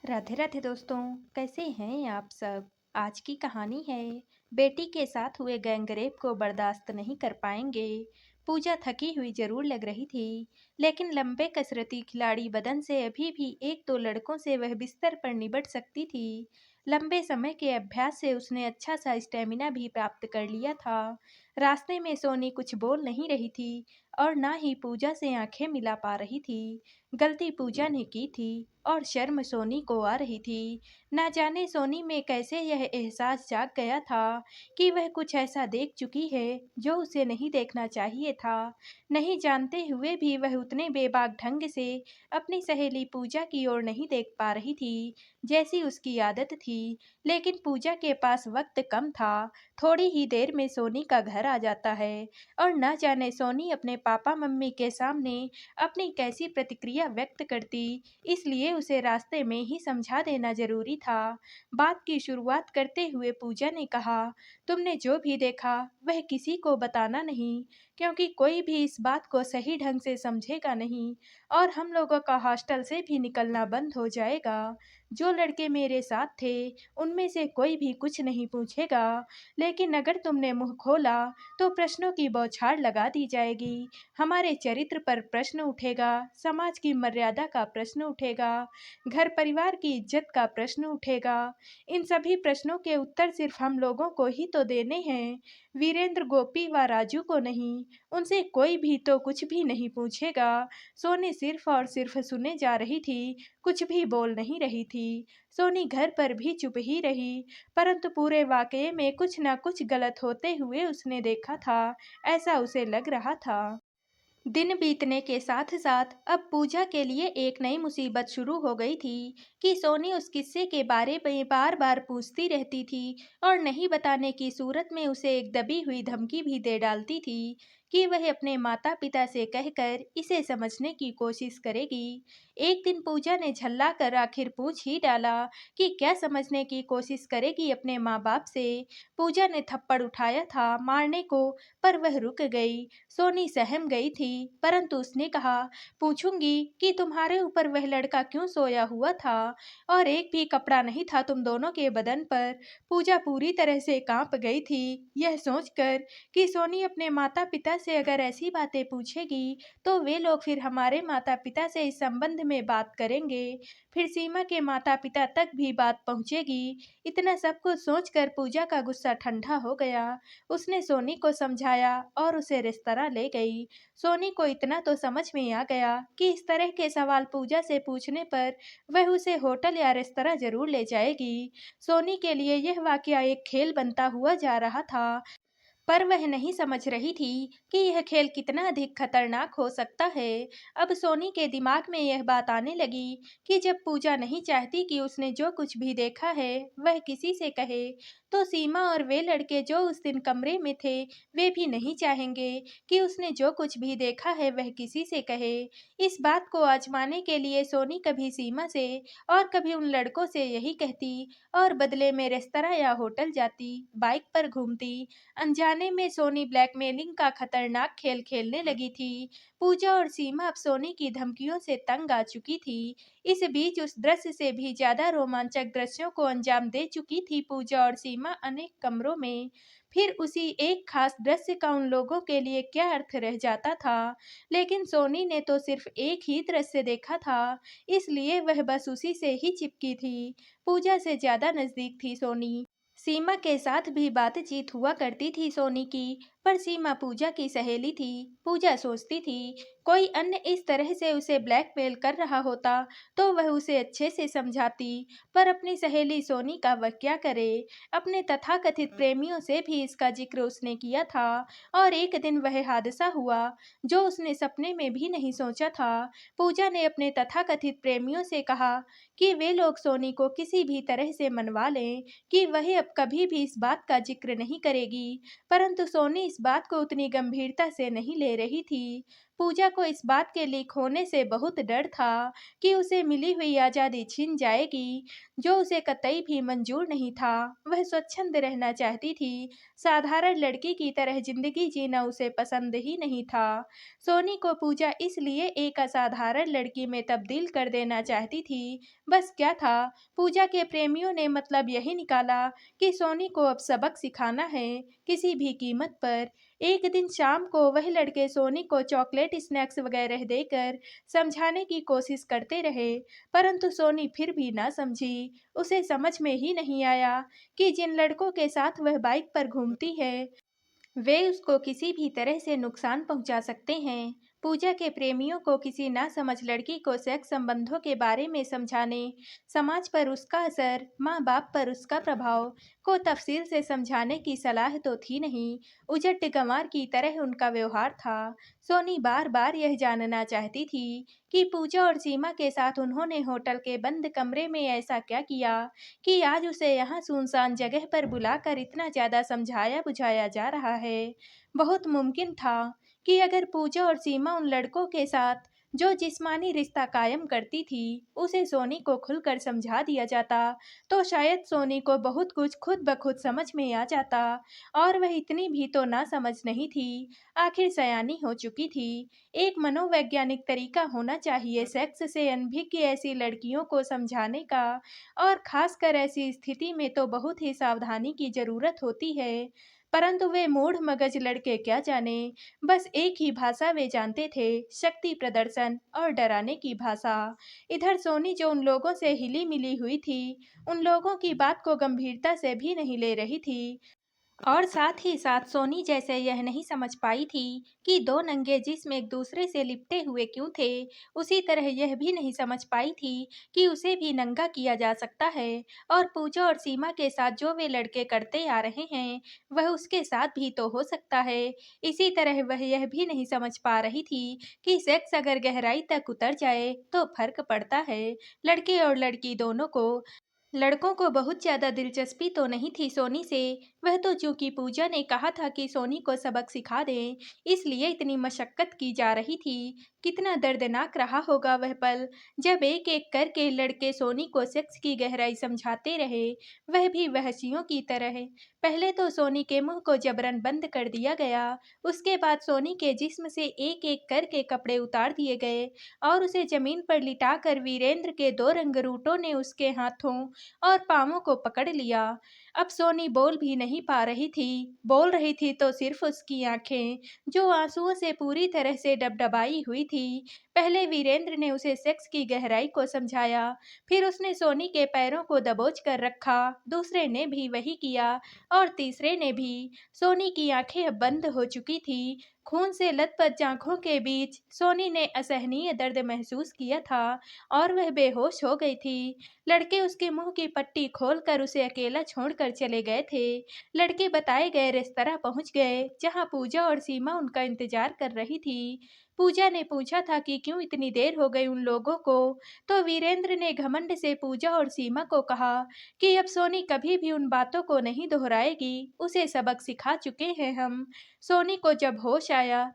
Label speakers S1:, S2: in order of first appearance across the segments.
S1: राधे राधे दोस्तों। कैसे हैं आप सब। आज की कहानी है बेटी के साथ हुए गैंगरेप को बर्दाश्त नहीं कर पाएंगे। पूजा थकी हुई जरूर लग रही थी, लेकिन लंबे कसरती खिलाड़ी बदन से अभी भी एक दो लड़कों से वह बिस्तर पर निबट सकती थी। लंबे समय के अभ्यास से उसने अच्छा सा स्टेमिना भी प्राप्त कर लिया था। रास्ते में सोनी कुछ बोल नहीं रही थी और ना ही पूजा से आंखें मिला पा रही थी। गलती पूजा ने की थी और शर्म सोनी को आ रही थी। ना जाने सोनी में कैसे यह एहसास जाग गया था कि वह कुछ ऐसा देख चुकी है जो उसे नहीं देखना चाहिए था। नहीं जानते हुए भी वह उतने बेबाक ढंग से अपनी सहेली पूजा की ओर नहीं देख पा रही थी जैसी उसकी आदत थी। लेकिन पूजा के पास वक्त कम था। थोड़ी ही देर में सोनी का घर आ जाता है और न जाने सोनी अपने पापा मम्मी के सामने अपनी कैसी प्रतिक्रिया व्यक्त करती, इसलिए उसे रास्ते में ही समझा देना जरूरी था। बात की शुरुआत करते हुए पूजा ने कहा, तुमने जो भी देखा वह किसी को बताना नहीं, क्योंकि कोई भी इस बात को सही ढंग से समझेगा नहीं और हम लोगों का हॉस्टल से भी निकलना बंद हो जाएगा। जो लड़के मेरे साथ थे उनमें से कोई भी कुछ नहीं पूछेगा, लेकिन अगर तुमने मुंह खोला तो प्रश्नों की बौछार लगा दी जाएगी। हमारे चरित्र पर प्रश्न उठेगा, समाज की मर्यादा का प्रश्न उठेगा, घर परिवार की इज्जत का प्रश्न उठेगा। इन सभी प्रश्नों के उत्तर सिर्फ हम लोगों को ही तो देने हैं, वीरेंद्र, गोपी व राजू को नहीं। उनसे कोई भी तो कुछ भी नहीं पूछेगा। सोनी सिर्फ और सिर्फ सुने जा रही थी, कुछ भी बोल नहीं रही थी। सोनी घर पर भी चुप ही रही, परंतु पूरे वाकये में कुछ न कुछ गलत होते हुए उसने देखा था, ऐसा उसे लग रहा था। दिन बीतने के साथ साथ अब पूजा के लिए एक नई मुसीबत शुरू हो गई थी कि सोनी उस किस्से के बारे में बार बार पूछती रहती थी और नहीं बताने की सूरत में उसे एक दबी हुई धमकी भी दे डालती थी कि वह अपने माता पिता से कहकर इसे समझने की कोशिश करेगी। एक दिन पूजा ने झल्ला कर आखिर पूछ ही डाला कि क्या समझने की कोशिश करेगी अपने माँ बाप से। पूजा ने थप्पड़ उठाया था मारने को, पर वह रुक गई। सोनी सहम गई थी, परंतु उसने कहा, पूछूंगी कि तुम्हारे ऊपर वह लड़का क्यों सोया हुआ था और एक भी कपड़ा नहीं था तुम दोनों के बदन पर। पूजा पूरी तरह से कांप गई थी यह सोचकर कि सोनी अपने माता पिता से अगर ऐसी बातें पूछेगी तो वे लोग फिर हमारे माता पिता से इस संबंध में बात करेंगे, फिर सीमा के माता पिता तक भी बात पहुंचेगी। इतना सब कुछ सोचकर पूजा का गुस्सा ठंडा हो गया। उसने सोनी को समझाया और उसे रेस्तरां ले गई। सोनी को इतना तो समझ में आ गया कि इस तरह के सवाल पूजा से पूछने पर वह उसे होटल या रेस्तरां जरूर ले जाएगी। सोनी के लिए यह वाकया एक खेल बनता हुआ जा रहा था, पर वह नहीं समझ रही थी कि यह खेल कितना अधिक खतरनाक हो सकता है। अब सोनी के दिमाग में यह बात आने लगी कि जब पूजा नहीं चाहती कि उसने जो कुछ भी देखा है वह किसी से कहे, तो सीमा और वे लड़के जो उस दिन कमरे में थे वे भी नहीं चाहेंगे कि उसने जो कुछ भी देखा है वह किसी से कहे। इस बात को आजमाने के लिए सोनी कभी सीमा से और कभी उन लड़कों से यही कहती और बदले में रेस्तरां या होटल जाती, बाइक पर घूमती। अनजाने में सोनी ब्लैकमेलिंग का खतरनाक खेल खेलने लगी थी। पूजा और सीमा अब सोनी की धमकियों से तंग आ चुकी थी। इस बीच उस दृश्य से भी ज्यादा रोमांचक दृश्यों को अंजाम दे चुकी थी पूजा और सीमा अनेक कमरों में। फिर उसी एक खास दृश्य का उन लोगों के लिए क्या अर्थ रह जाता था, लेकिन सोनी ने तो सिर्फ एक ही दृश्य देखा था, इसलिए वह बस उसी से ही चिपकी थी। पूजा से ज्यादा नजदीक थी सोनी। सीमा के साथ भी बातचीत हुआ करती थी सोनी की, पर सीमा पूजा की सहेली थी। पूजा सोचती थी कोई अन्य इस तरह से उसे ब्लैकमेल कर रहा होता तो वह उसे अच्छे से समझाती, पर अपनी सहेली सोनी का वह क्या करे। अपने तथाकथित प्रेमियों से भी इसका जिक्र उसने किया था और एक दिन वह हादसा हुआ जो उसने सपने में भी नहीं सोचा था। पूजा ने अपने तथाकथित प्रेमियों से कहा कि वे लोग सोनी को किसी भी तरह से मनवा लें कि वह अब कभी भी इस बात का जिक्र नहीं करेगी, परंतु सोनी इस बात को उतनी गंभीरता से नहीं ले रही थी। पूजा को इस बात के लीक होने से बहुत डर था कि उसे मिली हुई आज़ादी छिन जाएगी, जो उसे कतई भी मंजूर नहीं था। वह स्वच्छंद रहना चाहती थी, साधारण लड़की की तरह जिंदगी जीना उसे पसंद ही नहीं था। सोनी को पूजा इसलिए एक असाधारण लड़की में तब्दील कर देना चाहती थी। बस क्या था, पूजा के प्रेमियों ने मतलब यही निकाला कि सोनी को अब सबक सिखाना है, किसी भी कीमत पर। एक दिन शाम को वह लड़के सोनी को चॉकलेट स्नैक्स वगैरह देकर समझाने की कोशिश करते रहे, परंतु सोनी फिर भी ना समझी। उसे समझ में ही नहीं आया कि जिन लड़कों के साथ वह बाइक पर घूमती है, वे उसको किसी भी तरह से नुकसान पहुंचा सकते हैं। पूजा के प्रेमियों को किसी नासमझ लड़की को सेक्स संबंधों के बारे में समझाने, समाज पर उसका असर, माँ बाप पर उसका प्रभाव को तफसील से समझाने की सलाह तो थी नहीं। उजट गंवार की तरह उनका व्यवहार था। सोनी बार बार यह जानना चाहती थी कि पूजा और सीमा के साथ उन्होंने होटल के बंद कमरे में ऐसा क्या किया कि आज उसे यहाँ सुनसान जगह पर बुलाकर इतना ज्यादा समझाया बुझाया जा रहा है। बहुत मुमकिन था कि अगर पूजा और सीमा उन लड़कों के साथ जो जिस्मानी रिश्ता कायम करती थी, उसे सोनी को खुलकर समझा दिया जाता, तो शायद सोनी को बहुत कुछ खुद ब खुद समझ में आ जाता। और वह इतनी भी तो ना समझ नहीं थी, आखिर सयानी हो चुकी थी। एक मनोवैज्ञानिक तरीका होना चाहिए सेक्स से अनभिज्ञ ऐसी लड़कियों को समझाने का, और खासकर ऐसी स्थिति में तो बहुत ही सावधानी की जरूरत होती है। परंतु वे मूढ़ मगज लड़के क्या जाने, बस एक ही भाषा वे जानते थे, शक्ति प्रदर्शन और डराने की भाषा। इधर सोनी जो उन लोगों से हिली मिली हुई थी, उन लोगों की बात को गंभीरता से भी नहीं ले रही थी। और साथ ही साथ सोनी जैसे यह नहीं समझ पाई थी कि दो नंगे जिस्म एक दूसरे से लिपटे हुए क्यों थे, उसी तरह यह भी नहीं समझ पाई थी कि उसे भी नंगा किया जा सकता है। और पूजा और सीमा के साथ जो वे लड़के करते आ रहे हैं, वह उसके साथ भी तो हो सकता है। इसी तरह वह यह भी नहीं समझ पा रही थी कि सेक्स अगर गहराई तक उतर जाए तो फर्क पड़ता है, लड़के और लड़की दोनों को। लड़कों को बहुत ज्यादा दिलचस्पी तो नहीं थी सोनी से। वह तो चूंकि पूजा ने कहा था कि सोनी को सबक सिखा दें, इसलिए इतनी मशक्कत की जा रही थी। कितना दर्दनाक रहा होगा वह पल, जब एक एक करके लड़के सोनी को सेक्स की गहराई समझाते रहे, वह भी वहशियों की तरह। पहले तो सोनी के मुंह को जबरन बंद कर दिया गया, उसके बाद सोनी के जिस्म से एक एक करके कपड़े उतार दिए गए, और उसे जमीन पर लिटाकर वीरेंद्र के दो रंगरूटों ने उसके हाथों और पांवों को पकड़ लिया। अब सोनी बोल भी नहीं पा रही थी, बोल रही थी तो सिर्फ उसकी आंखें, जो आंसुओं से पूरी तरह से डबडबाई हुई थी। पहले वीरेंद्र ने उसे सेक्स की गहराई को समझाया, फिर उसने सोनी के पैरों को दबोच कर रखा, दूसरे ने भी वही किया, और तीसरे ने भी। सोनी की आंखें अब बंद हो चुकी थी। खून से लथपथ आंखों के बीच सोनी ने असहनीय दर्द महसूस किया था, और वह बेहोश हो गई थी। लड़के उसके मुंह की पट्टी खोलकर उसे अकेला छोड़कर चले गए थे। लड़के बताए गए रेस्तरां पहुंच गए, जहां पूजा और सीमा उनका इंतजार कर रही थी। पूजा ने पूछा था कि क्यों इतनी देर हो गई उन लोगों को, तो वीरेंद्र ने घमंड से पूजा और सीमा को कहा कि अब सोनी कभी भी उन बातों को नहीं दोहराएगी, उसे सबक सिखा चुके हैं हम। सोनी को जब होश आया,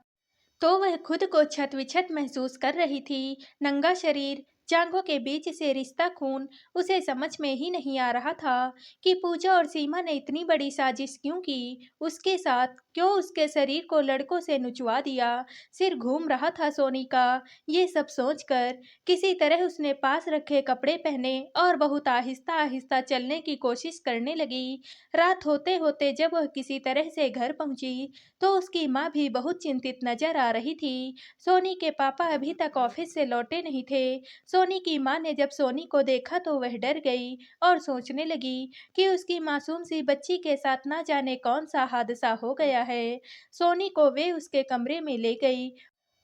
S1: तो वह खुद को छत-विछत महसूस कर रही थी। नंगा शरीर, जांघों के बीच से रिश्ता खून, उसे समझ में ही नहीं आ रहा था कि पूजा और सीमा ने इतनी बड़ी साजिश क्यों की उसके साथ, क्यों उसके शरीर को लड़कों से नुचवा दिया। सिर घूम रहा था सोनी का। ये सब सोचकर किसी तरह उसने पास रखे कपड़े पहने और बहुत आहिस्ता आहिस्ता चलने की कोशिश करने लगी। रात होते होते जब वह किसी तरह से घर पहुंची, तो उसकी माँ भी बहुत चिंतित नजर आ रही थी। सोनी के पापा अभी तक ऑफिस से लौटे नहीं थे। सोनी की माँ ने जब सोनी को देखा तो वह डर गई और सोचने लगी कि उसकी मासूम सी बच्ची के साथ ना जाने कौन सा हादसा हो गया है। सोनी को वे उसके कमरे में ले गई,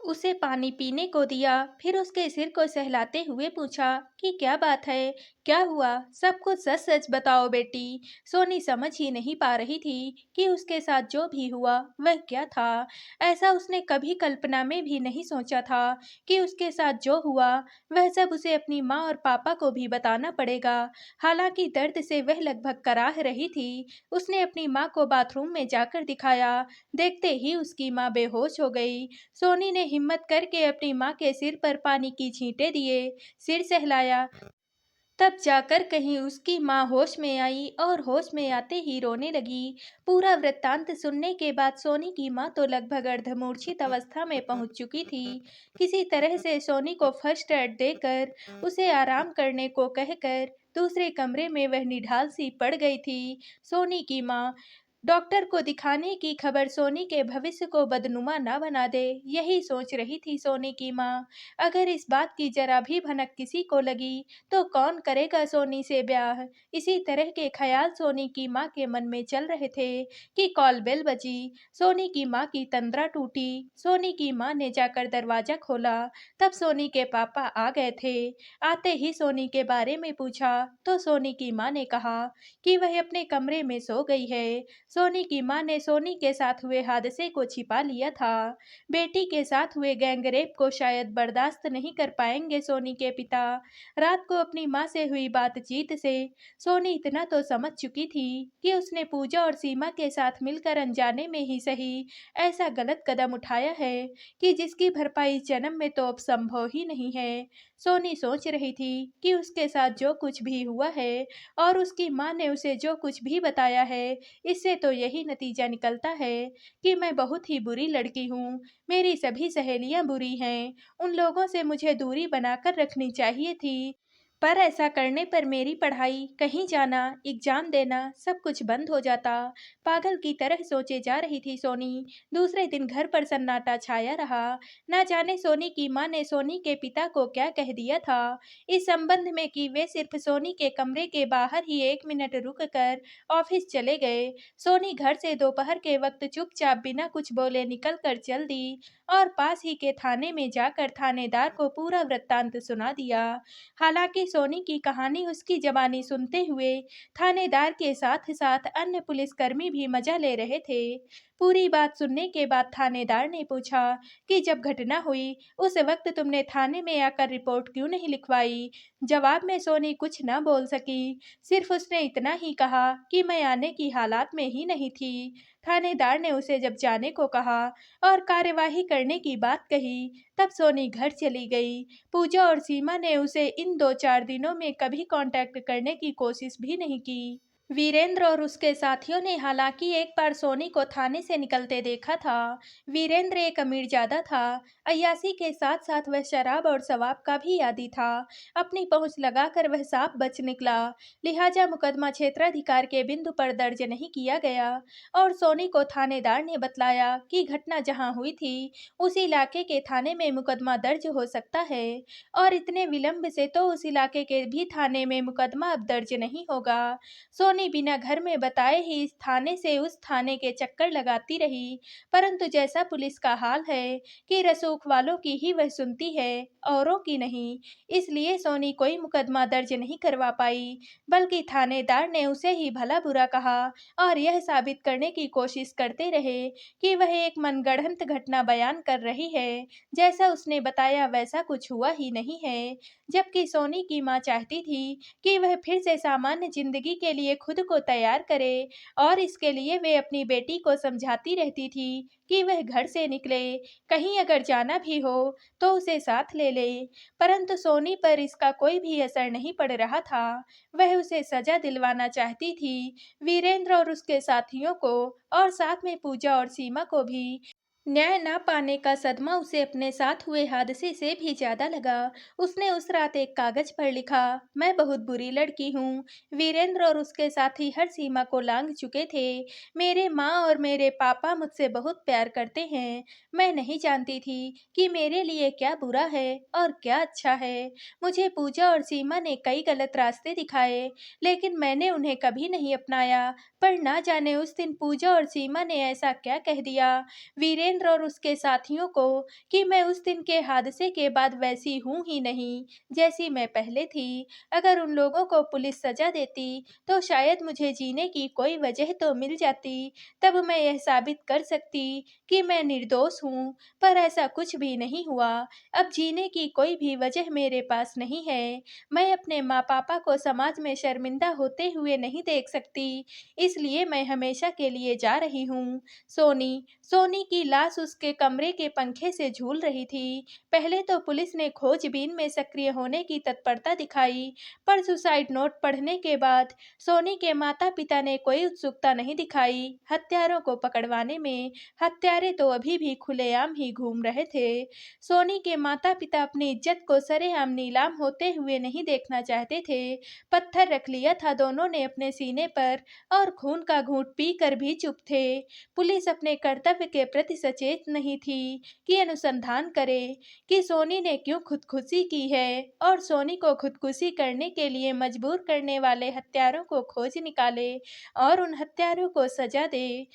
S1: उसे पानी पीने को दिया, फिर उसके सिर को सहलाते हुए पूछा कि क्या बात है, क्या हुआ? सब कुछ सच-सच बताओ बेटी। सोनी समझ ही नहीं पा रही थी कि उसके साथ जो भी हुआ वह क्या था। ऐसा उसने कभी कल्पना में भी नहीं सोचा था कि उसके साथ जो हुआ वह सब उसे अपनी माँ और पापा को भी बताना पड़ेगा। हालांकि दर्द से वह लगभग कराह रही थी। उसने अपनी माँ को बाथरूम में जाकर दिखाया। देखते ही उसकी माँ बेहोश हो गई। सोनी ने हिम्मत करके अपनी माँ के सिर पर पानी की छींटे दिए, सिर सहलाया। तब जाकर कहीं उसकी माँ होश में आई और होश में आते ही रोने लगी। पूरा वृत्तांत सुनने के बाद सोनी की माँ तो लगभग अर्धमूर्छित अवस्था में पहुंच चुकी थी। किसी तरह से सोनी को फर्स्ट एड देकर उसे आराम करने को कहकर दूसरे कमरे में वह निढाल सी पड़ गई थी। सोनी की माँ डॉक्टर को दिखाने की खबर सोनी के भविष्य को बदनुमा ना बना दे, यही सोच रही थी सोनी की माँ। अगर इस बात की जरा भी भनक किसी को लगी तो कौन करेगा सोनी से ब्याह। इसी तरह के ख्याल सोनी की माँ के मन में चल रहे थे कि कॉल बेल बजी। सोनी की माँ की तंद्रा टूटी। सोनी की माँ ने जाकर दरवाजा खोला। तब सोनी के पापा आ गए थे। आते ही सोनी के बारे में पूछा तो सोनी की माँ ने कहा कि वह अपने कमरे में सो गई है। सोनी की माँ ने सोनी के साथ हुए हादसे को छिपा लिया था। बेटी के साथ हुए गैंगरेप को शायद बर्दाश्त नहीं कर पाएंगे सोनी के पिता। रात को अपनी माँ से हुई बातचीत से सोनी इतना तो समझ चुकी थी कि उसने पूजा और सीमा के साथ मिलकर अनजाने में ही सही ऐसा गलत कदम उठाया है कि जिसकी भरपाई जन्म में तो अब संभव ही नहीं है। सोनी सोच रही थी कि उसके साथ जो कुछ भी हुआ है और उसकी माँ ने उसे जो कुछ भी बताया है, इससे तो यही नतीजा निकलता है कि मैं बहुत ही बुरी लड़की हूँ। मेरी सभी सहेलियाँ बुरी हैं। उन लोगों से मुझे दूरी बनाकर रखनी चाहिए थी। पर ऐसा करने पर मेरी पढ़ाई, कहीं जाना, एग्जाम देना सब कुछ बंद हो जाता। पागल की तरह सोचे जा रही थी सोनी। दूसरे दिन घर पर सन्नाटा छाया रहा। न जाने सोनी की माँ ने सोनी के पिता को क्या कह दिया था इस संबंध में कि वे सिर्फ सोनी के कमरे के बाहर ही 1 मिनट रुक कर ऑफिस चले गए। सोनी घर से दोपहर के वक्त चुपचाप बिना कुछ बोले निकल कर चल दी और पास ही के थाने में जाकर थानेदार को पूरा वृत्तांत सुना दिया। हालांकि सोनी की कहानी उसकी जबानी सुनते हुए थानेदार के साथ साथ अन्य पुलिसकर्मी भी मजा ले रहे थे। पूरी बात सुनने के बाद थानेदार ने पूछा कि जब घटना हुई उस वक्त तुमने थाने में आकर रिपोर्ट क्यों नहीं लिखवाई। जवाब में सोनी कुछ न बोल सकी। सिर्फ उसने इतना ही कहा कि मैं आने की हालात में ही नहीं थी। थानेदार ने उसे जब जाने को कहा और कार्यवाही करने की बात कही तब सोनी घर चली गई। पूजा और सीमा ने उसे इन 2-4 दिनों में कभी कांटेक्ट करने की कोशिश भी नहीं की। वीरेंद्र और उसके साथियों ने हालांकि एक बार सोनी को थाने से निकलते देखा था। वीरेंद्र एक अमीरजादा था। अय्याशी के साथ साथ वह शराब और शवाब का भी आदी था। अपनी पहुंच लगाकर वह साफ बच निकला। लिहाजा मुकदमा क्षेत्राधिकार के बिंदु पर दर्ज नहीं किया गया और सोनी को थानेदार ने बतलाया कि घटना जहां हुई थी उस इलाके के थाने में मुकदमा दर्ज हो सकता है और इतने विलंब से तो उस इलाके के भी थाने में मुकदमा अब दर्ज नहीं होगा। सोनी बिना घर में बताए ही इस थाने से उस थाने के चक्कर लगाती रही, परंतु जैसा पुलिस का हाल है कि रसूख वालों की ही वह सुनती है, औरों की नहीं। इसलिए सोनी कोई मुकदमा दर्ज नहीं करवा पाई, बल्कि थानेदार ने उसे ही भला बुरा कहा और यह साबित करने की कोशिश करते रहे कि वह एक मनगढ़ंत घटना बयान कर रही है। जैसा उसने बताया वैसा कुछ हुआ ही नहीं है। जबकि सोनी की माँ चाहती थी कि वह फिर से सामान्य जिंदगी के लिए खुद को तैयार करे और इसके लिए वे अपनी बेटी को समझाती रहती थी कि वह घर से निकले, कहीं अगर जाना भी हो तो उसे साथ ले ले। परंतु सोनी पर इसका कोई भी असर नहीं पड़ रहा था। वह उसे सजा दिलवाना चाहती थी, वीरेंद्र और उसके साथियों को, और साथ में पूजा और सीमा को भी। न्याय ना पाने का सदमा उसे अपने साथ हुए हादसे से भी ज्यादा लगा। उसने उस रात एक कागज पर लिखा, मैं बहुत बुरी लड़की हूँ। वीरेंद्र और उसके साथी हर सीमा को लांघ चुके थे। मेरे माँ और मेरे पापा मुझसे बहुत प्यार करते हैं। मैं नहीं जानती थी कि मेरे लिए क्या बुरा है और क्या अच्छा है। मुझे पूजा और सीमा ने कई गलत रास्ते दिखाए, लेकिन मैंने उन्हें कभी नहीं अपनाया। पर ना जाने उस दिन पूजा और सीमा ने ऐसा क्या कह दिया। वीरेंद्र वीरेंद्र और उसके साथियों को कि मैं उस दिन के हादसे के बाद वैसी हूँ ही नहीं जैसी मैं पहले थी। अगर उन लोगों को पुलिस सजा देती तो शायद मुझे जीने की कोई वजह तो मिल जाती। तब मैं यह साबित कर सकती कि मैं निर्दोष हूँ, पर ऐसा कुछ भी नहीं हुआ। अब जीने की कोई भी वजह मेरे पास नहीं है। मैं अपने माँ-पापा को समाज में शर्मिंदा होते हुए नहीं देख सकती, इसलिए मैं हमेशा के लिए जा रही हूँ। सोनी की लाश उसके कमरे के पंखे से झूल रही थी। पहले तो पुलिस ने खोजबीन में सक्रिय होने की तत्परता दिखाई, पर सुसाइड नोट पढ़ने के बाद सोनी के माता-पिता ने कोई उत्सुकता नहीं दिखाई हत्यारों को पकड़वाने में। हत्यारे तो अभी भी खुलेआम ही घूम रहे थे। सोनी के माता-पिता अपनी इज्जत को सरेआम नीलाम होते हुए नहीं देखना चाहते थे। पत्थर रख लिया था दोनों ने अपने सीने पर और खून का घूंट पीकर भी चुप थे। पुलिस अपने कर्तव्य के प्रति सचेत नहीं थी कि अनुसंधान करे कि सोनी ने क्यों खुदकुशी की है और सोनी को खुदकुशी करने के लिए मजबूर करने वाले हत्यारों को खोज निकाले और उन हत्यारों को सजा दे।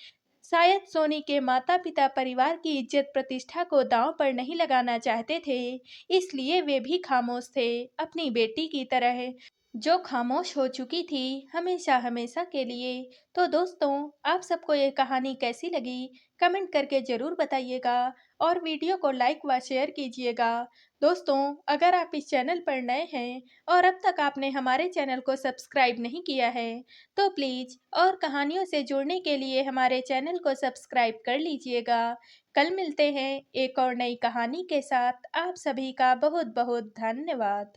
S1: शायद सोनी के माता-पिता परिवार की इज्जत प्रतिष्ठा को दांव पर नहीं लगाना चाहते थे, इसलिए वे भी खामोश थे, अपनी बेटी की तरह, जो खामोश हो चुकी थी हमेशा-हमेशा के लिए। तो दोस्तों, आप सबको ये कहानी कैसी लगी? कमेंट करके ज़रूर बताइएगा और वीडियो को लाइक व शेयर कीजिएगा। दोस्तों, अगर आप इस चैनल पर नए हैं और अब तक आपने हमारे चैनल को सब्सक्राइब नहीं किया है, तो प्लीज़ और कहानियों से जुड़ने के लिए हमारे चैनल को सब्सक्राइब कर लीजिएगा। कल मिलते हैं एक और नई कहानी के साथ। आप सभी का बहुत-बहुत धन्यवाद।